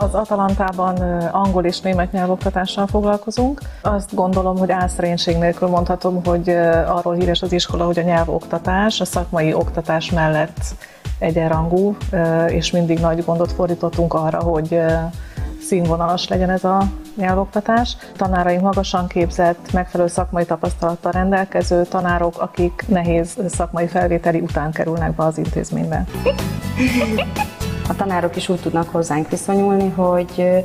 Az Atalantában angol és német nyelvoktatással foglalkozunk. Azt gondolom, hogy álszerénység nélkül mondhatom, hogy arról híres az iskola, hogy a nyelvoktatás a szakmai oktatás mellett egyenrangú, és mindig nagy gondot fordítottunk arra, hogy színvonalas legyen ez a nyelvoktatás. Tanáraink magasan képzett, megfelelő szakmai tapasztalattal rendelkező tanárok, akik nehéz szakmai felvételi után kerülnek be az intézménybe. A tanárok is úgy tudnak hozzánk viszonyulni, hogy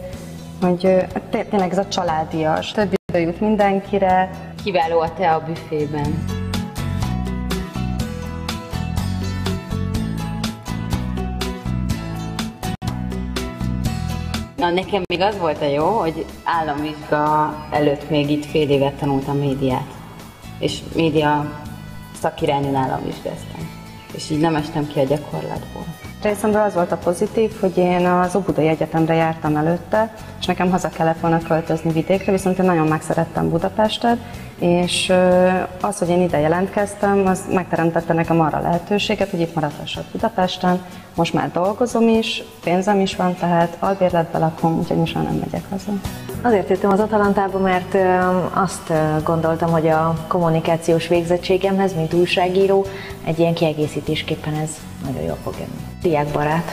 tényleg ez a családias, több idő jut mindenkire. Kiváló a tea a büfében. Na, nekem még az volt a jó, hogy államvizsga előtt még itt fél évet tanultam médiát. És média szakirányon államvizsgáztam. És így nem estem ki a gyakorlatból. Részemről az volt a pozitív, hogy én az Óbudai Egyetemre jártam előtte, és nekem haza kellett volna költözni vidékre, viszont én nagyon megszerettem Budapestet, és az, hogy én ide jelentkeztem, az megteremtette nekem arra lehetőséget, hogy itt maradhassak Budapesten. Most már dolgozom is, pénzem is van, tehát albérletbe lakom, úgyhogy most már nem megyek haza. Azért jöttem az Atalantába, mert azt gondoltam, hogy a kommunikációs végzettségemhez, mint újságíró, egy ilyen kiegészítésképpen ez nagyon jól fog jönni. Diákbarát.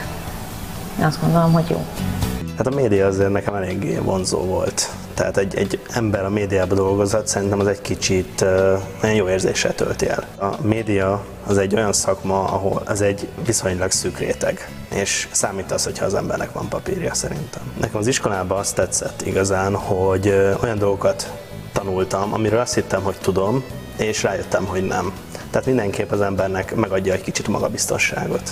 Azt gondolom, hogy jó. Hát a média azért nekem eléggé vonzó volt. Tehát egy ember a médiában dolgozott, szerintem az egy kicsit nagyon jó érzéssel tölti el. A média az egy olyan szakma, ahol az egy viszonylag szűk réteg, és számít az, hogyha az embernek van papírja szerintem. Nekem az iskolában azt tetszett igazán, hogy olyan dolgokat tanultam, amiről azt hittem, hogy tudom, és rájöttem, hogy nem. Tehát mindenképp az embernek megadja egy kicsit magabiztosságot.